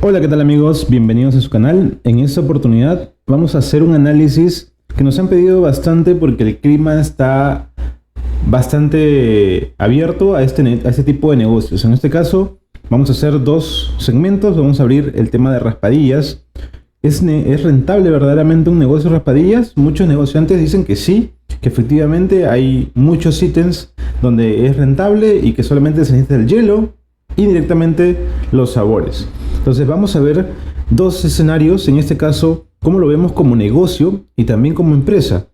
Hola, ¿qué tal amigos? Bienvenidos a su canal. En esta oportunidad vamos a hacer un análisis que nos han pedido bastante porque el clima está bastante abierto a este tipo de negocios. En este caso vamos a hacer dos segmentos. Vamos a abrir el tema de raspadillas. ¿Es rentable verdaderamente un negocio de raspadillas? Muchos negociantes dicen que sí, que efectivamente hay muchos ítems donde es rentable y que solamente se necesita el hielo y directamente los sabores. Entonces vamos a ver dos escenarios, en este caso cómo lo vemos como negocio y también como empresa.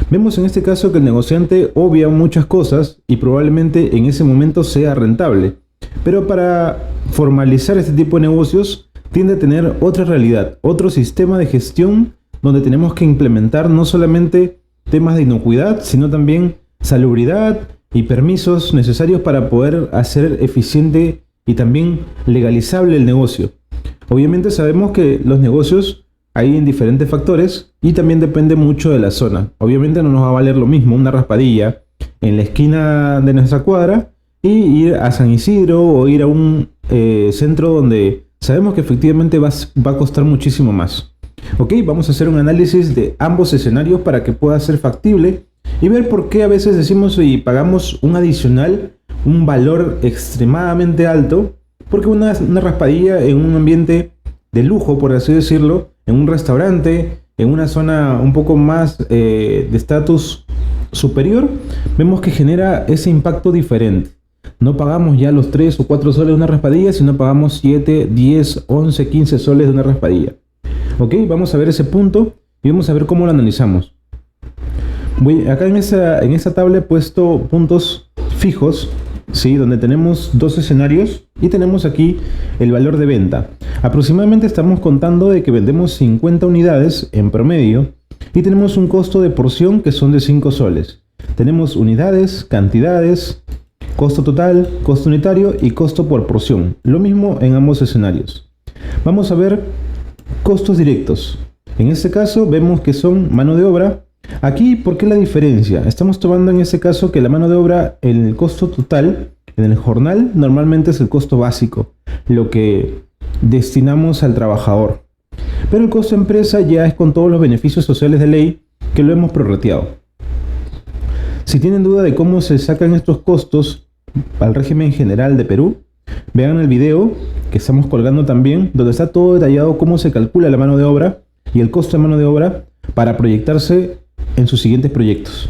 Vemos en este caso que el negociante obvia muchas cosas y probablemente en ese momento sea rentable, pero para formalizar este tipo de negocios tiende a tener otra realidad, otro sistema de gestión donde tenemos que implementar no solamente temas de inocuidad, sino también salubridad y permisos necesarios para poder hacer eficiente y también legalizable el negocio. Obviamente sabemos que los negocios hay en diferentes factores y también depende mucho de la zona. Obviamente no nos va a valer lo mismo una raspadilla en la esquina de nuestra cuadra y ir a San Isidro o ir a un centro donde sabemos que efectivamente va a costar muchísimo más. Ok, vamos a hacer un análisis de ambos escenarios para que pueda ser factible y ver por qué a veces decimos y pagamos un adicional, un valor extremadamente alto, porque una raspadilla en un ambiente de lujo, por así decirlo, en un restaurante, en una zona un poco más de estatus superior, vemos que genera ese impacto diferente. No pagamos ya los 3 o 4 soles de una raspadilla, sino pagamos 7, 10, 11, 15 soles de una raspadilla. Ok, vamos a ver ese punto y vamos a ver cómo lo analizamos. Acá en esta tabla he puesto puntos fijos, ¿sí? Donde tenemos dos escenarios y tenemos aquí el valor de venta. Aproximadamente estamos contando de que vendemos 50 unidades en promedio y tenemos un costo de porción que son de 5 soles. Tenemos unidades, cantidades, costo total, costo unitario y costo por porción. Lo mismo en ambos escenarios. Vamos a ver costos directos. En este caso vemos que son mano de obra. Aquí, ¿por qué la diferencia? Estamos tomando en este caso que la mano de obra en el costo total, en el jornal, normalmente es el costo básico, lo que destinamos al trabajador. Pero el costo empresa ya es con todos los beneficios sociales de ley que lo hemos prorrateado. Si tienen duda de cómo se sacan estos costos al régimen general de Perú, vean el video que estamos colgando también, donde está todo detallado cómo se calcula la mano de obra y el costo de mano de obra para proyectarse en sus siguientes proyectos.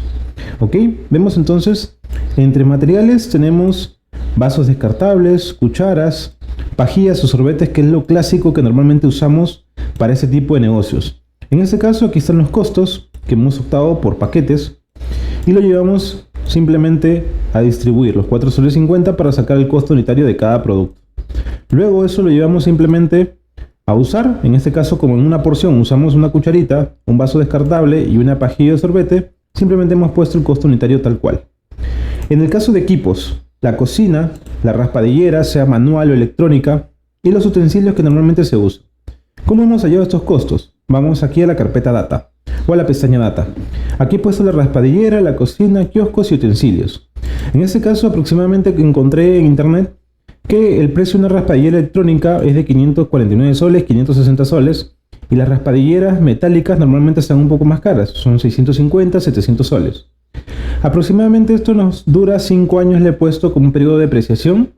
Ok, vemos entonces, entre materiales tenemos vasos descartables, cucharas, pajillas o sorbetes, que es lo clásico que normalmente usamos para este tipo de negocios. En este caso aquí están los costos, que hemos optado por paquetes y lo llevamos simplemente a distribuir los 4 soles 50 para sacar el costo unitario de cada producto. Luego eso lo llevamos simplemente a usar, en este caso como en una porción usamos una cucharita, un vaso descartable y una pajilla de sorbete, simplemente hemos puesto el costo unitario tal cual. En el caso de equipos, la cocina, la raspadillera, sea manual o electrónica, y los utensilios que normalmente se usan. ¿Cómo hemos hallado estos costos? Vamos aquí a la carpeta Data o a la pestaña Data. Aquí he puesto la raspadillera, la cocina, kioscos y utensilios. En este caso aproximadamente encontré en internet que el precio de una raspadillera electrónica es de 549 soles, 560 soles, y las raspadilleras metálicas normalmente están un poco más caras, son 650, 700 soles. Aproximadamente esto nos dura 5 años, le he puesto como un periodo de depreciación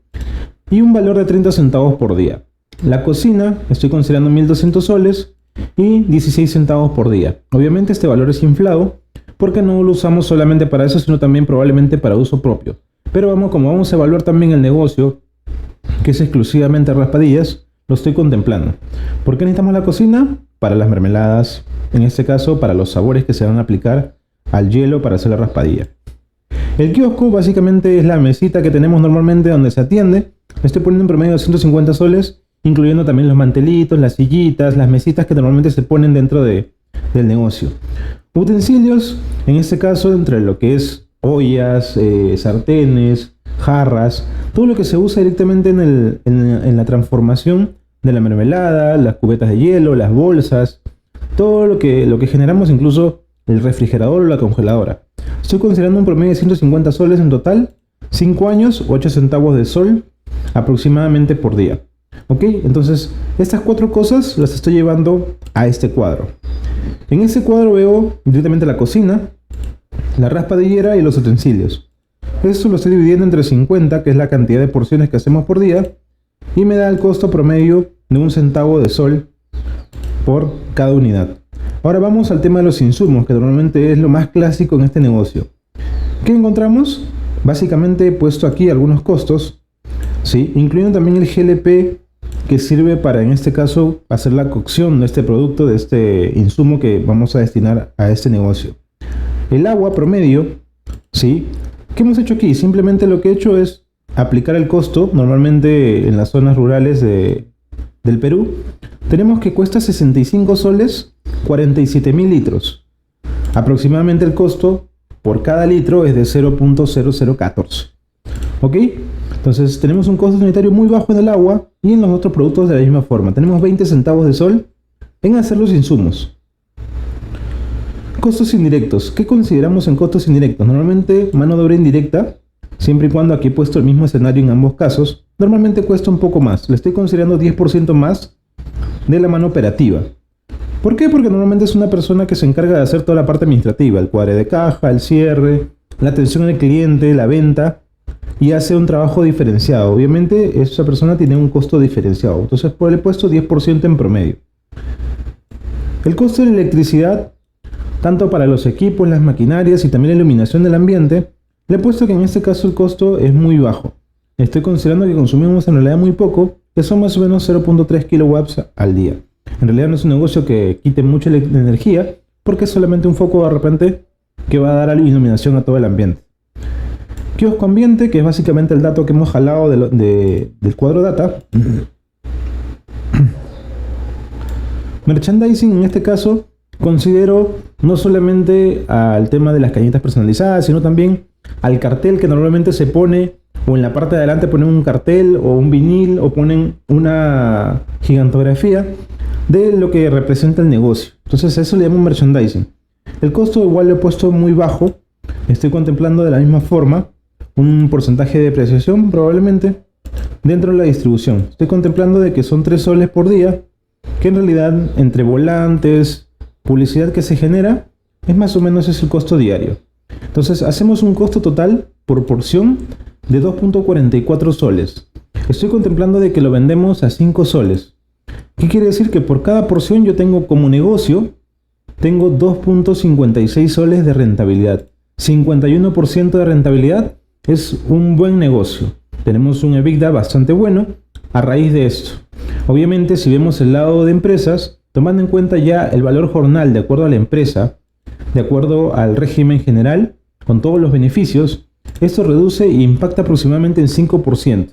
y un valor de 30 centavos por día. La cocina estoy considerando 1200 soles y 16 centavos por día. Obviamente este valor es inflado porque no lo usamos solamente para eso, sino también probablemente para uso propio. Pero como vamos a evaluar también el negocio, que es exclusivamente raspadillas, lo estoy contemplando. ¿Por qué necesitamos la cocina? Para las mermeladas, en este caso para los sabores que se van a aplicar al hielo para hacer la raspadilla. El kiosco básicamente es la mesita que tenemos normalmente donde se atiende. Le estoy poniendo en promedio 150 soles, incluyendo también los mantelitos, las sillitas, las mesitas que normalmente se ponen dentro del negocio. Utensilios, en este caso entre lo que es ollas, sartenes, jarras, todo lo que se usa directamente en la transformación de la mermelada, las cubetas de hielo, las bolsas, todo lo que generamos, incluso el refrigerador o la congeladora. Estoy considerando un promedio de 150 soles en total, 5 años, 8 centavos de sol aproximadamente por día. Ok, entonces estas 4 cosas las estoy llevando a este cuadro. En este cuadro veo directamente la cocina, la raspadillera y los utensilios. Esto lo estoy dividiendo entre 50, que es la cantidad de porciones que hacemos por día, y me da el costo promedio de 1 centavo de sol por cada unidad. Ahora vamos al tema de los insumos, que normalmente es lo más clásico en este negocio. ¿Qué encontramos? Básicamente he puesto aquí algunos costos, ¿sí? Incluyendo también el GLP, que sirve para, en este caso, hacer la cocción de este producto, de este insumo que vamos a destinar a este negocio. El agua promedio, ¿sí? ¿Qué hemos hecho aquí? Simplemente lo que he hecho es aplicar el costo. Normalmente en las zonas rurales del Perú tenemos que cuesta 65 soles 47.000 litros. Aproximadamente el costo por cada litro es de 0.0014. ¿Ok? Entonces tenemos un costo unitario muy bajo en el agua y en los otros productos de la misma forma. Tenemos 20 centavos de sol en hacer los insumos. Costos indirectos. ¿Qué consideramos en costos indirectos? Normalmente mano de obra indirecta, siempre y cuando aquí he puesto el mismo escenario en ambos casos, normalmente cuesta un poco más. Le estoy considerando 10% más de la mano operativa. ¿Por qué? Porque normalmente es una persona que se encarga de hacer toda la parte administrativa, el cuadre de caja, el cierre, la atención al cliente, la venta, y hace un trabajo diferenciado. Obviamente esa persona tiene un costo diferenciado, entonces por el puesto 10% en promedio. El costo de la electricidad, tanto para los equipos, las maquinarias y también la iluminación del ambiente, le he puesto que en este caso el costo es muy bajo. Estoy considerando que consumimos en realidad muy poco, que son más o menos 0.3 kilowatts al día. En realidad no es un negocio que quite mucha energía, porque es solamente un foco de repente que va a dar iluminación a todo el ambiente. Kiosco ambiente, que es básicamente el dato que hemos jalado del cuadro data. Merchandising, en este caso, considero no solamente al tema de las cañitas personalizadas, sino también al cartel que normalmente se pone, o en la parte de adelante ponen un cartel o un vinil o ponen una gigantografía de lo que representa el negocio. Entonces eso le llamo merchandising. El costo igual lo he puesto muy bajo. Estoy contemplando de la misma forma un porcentaje de depreciación probablemente dentro de la distribución. Estoy contemplando de que son 3 soles por día, que en realidad entre volantes, publicidad que se genera, es más o menos es el costo diario. Entonces hacemos un costo total por porción de 2.44 soles. Estoy contemplando de que lo vendemos a 5 soles. ¿Qué quiere decir? Que por cada porción yo tengo como negocio, tengo 2.56 soles de rentabilidad. 51% de rentabilidad es un buen negocio. Tenemos un EBITDA bastante bueno a raíz de esto. Obviamente, si vemos el lado de empresas, tomando en cuenta ya el valor jornal de acuerdo a la empresa, de acuerdo al régimen general, con todos los beneficios, esto reduce e impacta aproximadamente en 5%.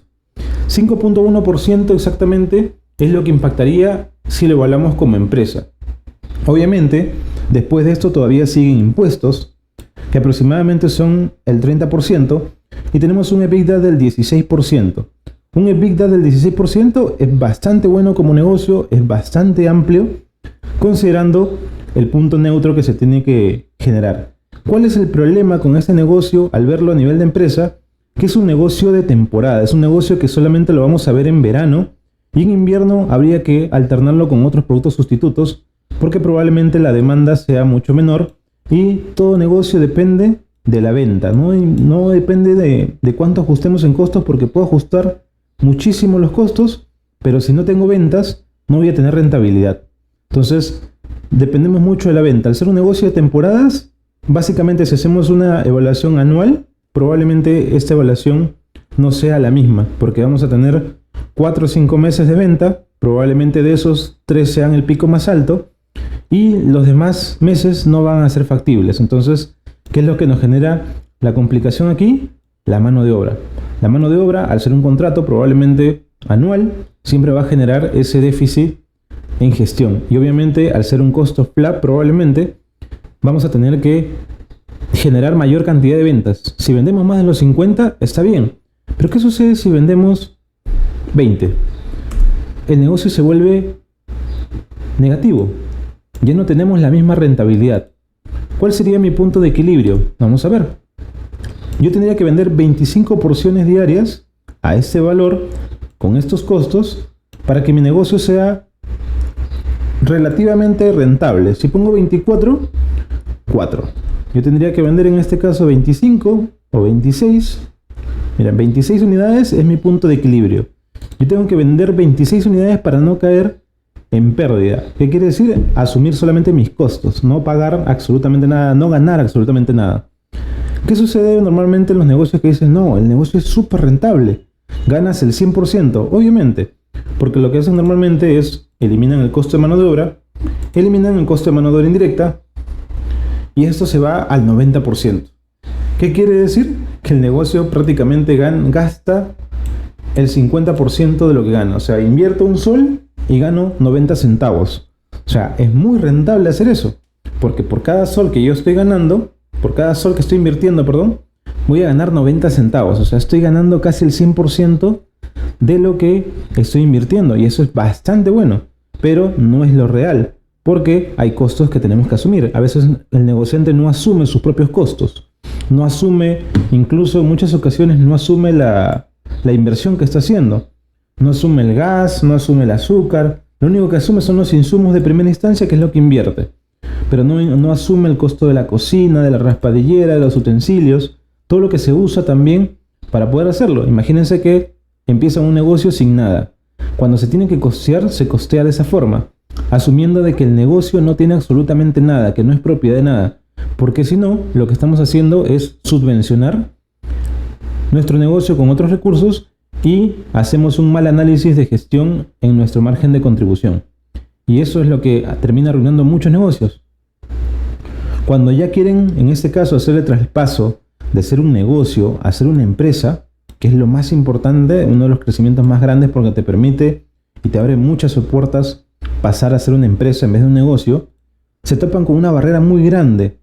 5.1% exactamente es lo que impactaría si lo evaluamos como empresa. Obviamente, después de esto todavía siguen impuestos, que aproximadamente son el 30%, y tenemos un EBITDA del 16%. Un EBITDA del 16% es bastante bueno como negocio, es bastante amplio, considerando el punto neutro que se tiene que generar. ¿Cuál es el problema con este negocio al verlo a nivel de empresa? Que es un negocio de temporada, es un negocio que solamente lo vamos a ver en verano, y en invierno habría que alternarlo con otros productos sustitutos, porque probablemente la demanda sea mucho menor, y todo negocio depende de la venta, no depende de cuánto ajustemos en costos, porque puedo ajustar muchísimo los costos, pero si no tengo ventas, no voy a tener rentabilidad. Entonces, dependemos mucho de la venta. Al ser un negocio de temporadas, básicamente si hacemos una evaluación anual, probablemente esta evaluación no sea la misma, porque vamos a tener 4 o 5 meses de venta, probablemente de esos 3 sean el pico más alto, y los demás meses no van a ser factibles. Entonces, ¿qué es lo que nos genera la complicación aquí? La mano de obra. La mano de obra, al ser un contrato probablemente anual, siempre va a generar ese déficit en gestión. Y obviamente, al ser un costo flat, probablemente vamos a tener que generar mayor cantidad de ventas. Si vendemos más de los 50, está bien. Pero ¿qué sucede si vendemos 20? El negocio se vuelve negativo. Ya no tenemos la misma rentabilidad. ¿Cuál sería mi punto de equilibrio? Vamos a ver. Yo tendría que vender 25 porciones diarias a este valor con estos costos para que mi negocio sea relativamente rentable. Si pongo 24, 4. Yo tendría que vender en este caso 25 o 26. Mira, 26 unidades es mi punto de equilibrio. Yo tengo que vender 26 unidades para no caer en pérdida. ¿Qué quiere decir? Asumir solamente mis costos, no pagar absolutamente nada, no ganar absolutamente nada. ¿Qué sucede normalmente en los negocios que dicen, no, el negocio es súper rentable, ganas el 100%? Obviamente, porque lo que hacen normalmente es eliminan el costo de mano de obra, eliminan el costo de mano de obra indirecta y esto se va al 90%. ¿Qué quiere decir? Que el negocio prácticamente gasta el 50% de lo que gana. O sea, invierto un sol y gano 90 centavos. O sea, es muy rentable hacer eso, porque por cada sol que yo estoy ganando, por cada sol que estoy invirtiendo, perdón, voy a ganar 90 centavos. O sea, estoy ganando casi el 100% de lo que estoy invirtiendo y eso es bastante bueno, pero no es lo real, porque hay costos que tenemos que asumir. A veces el negociante no asume sus propios costos, no asume, incluso en muchas ocasiones no asume la inversión que está haciendo, no asume el gas, no asume el azúcar, lo único que asume son los insumos de primera instancia, que es lo que invierte, pero no asume el costo de la cocina, de la raspadillera, de los utensilios, todo lo que se usa también para poder hacerlo. Imagínense que empiezan un negocio sin nada. Cuando se tiene que costear, se costea de esa forma, asumiendo de que el negocio no tiene absolutamente nada, que no es propiedad de nada, porque si no, lo que estamos haciendo es subvencionar nuestro negocio con otros recursos y hacemos un mal análisis de gestión en nuestro margen de contribución. Y eso es lo que termina arruinando muchos negocios. Cuando ya quieren, en este caso, hacer el traspaso de ser un negocio a ser una empresa, que es lo más importante, uno de los crecimientos más grandes, porque te permite y te abre muchas puertas pasar a ser una empresa en vez de un negocio, se topan con una barrera muy grande,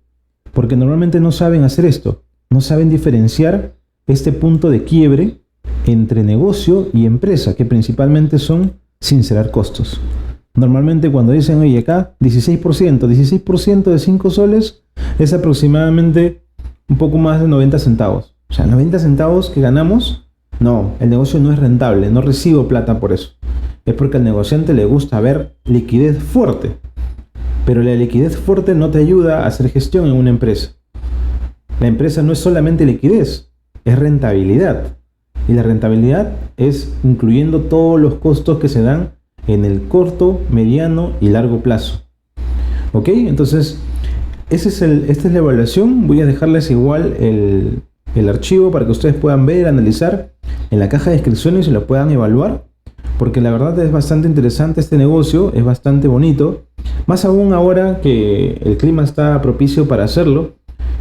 porque normalmente no saben hacer esto, no saben diferenciar este punto de quiebre entre negocio y empresa, que principalmente son sincerar costos. Normalmente cuando dicen, oye, acá 16% de 5 soles es aproximadamente un poco más de 90 centavos. O sea, 90 centavos que ganamos, no, el negocio no es rentable, no recibo plata por eso. Es porque al negociante le gusta ver liquidez fuerte. Pero la liquidez fuerte no te ayuda a hacer gestión en una empresa. La empresa no es solamente liquidez, es rentabilidad. Y la rentabilidad es incluyendo todos los costos que se dan en el corto, mediano y largo plazo. ¿Ok? Entonces, esta es la evaluación. Voy a dejarles igual el archivo para que ustedes puedan ver, analizar en la caja de descripciones y lo puedan evaluar, porque la verdad es bastante interesante este negocio, es bastante bonito, más aún ahora que el clima está propicio para hacerlo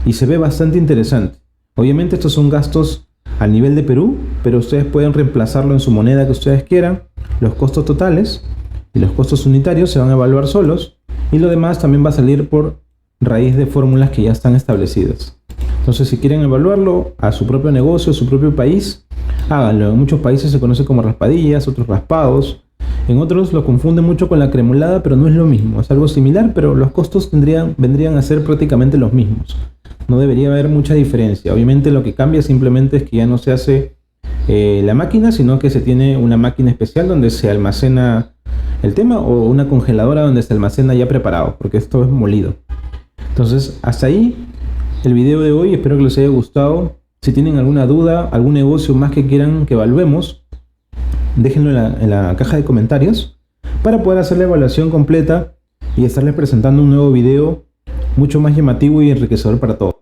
y se ve bastante interesante. Obviamente estos son gastos a nivel de Perú, pero ustedes pueden reemplazarlo en su moneda que ustedes quieran. Los costos totales y los costos unitarios se van a evaluar solos y lo demás también va a salir por raíz de fórmulas que ya están establecidas. Entonces, si quieren evaluarlo a su propio negocio, a su propio país, háganlo. En muchos países se conoce como raspadillas, otros raspados. En otros lo confunden mucho con la cremolada, pero no es lo mismo. Es algo similar, pero los costos vendrían a ser prácticamente los mismos. No debería haber mucha diferencia. Obviamente lo que cambia simplemente es que ya no se hace la máquina, sino que se tiene una máquina especial donde se almacena el tema, o una congeladora donde se almacena ya preparado, porque esto es molido. Entonces, hasta ahí el video de hoy. Espero que les haya gustado. Si tienen alguna duda, algún negocio más que quieran que evaluemos, déjenlo en la caja de comentarios para poder hacer la evaluación completa y estarles presentando un nuevo video mucho más llamativo y enriquecedor para todos.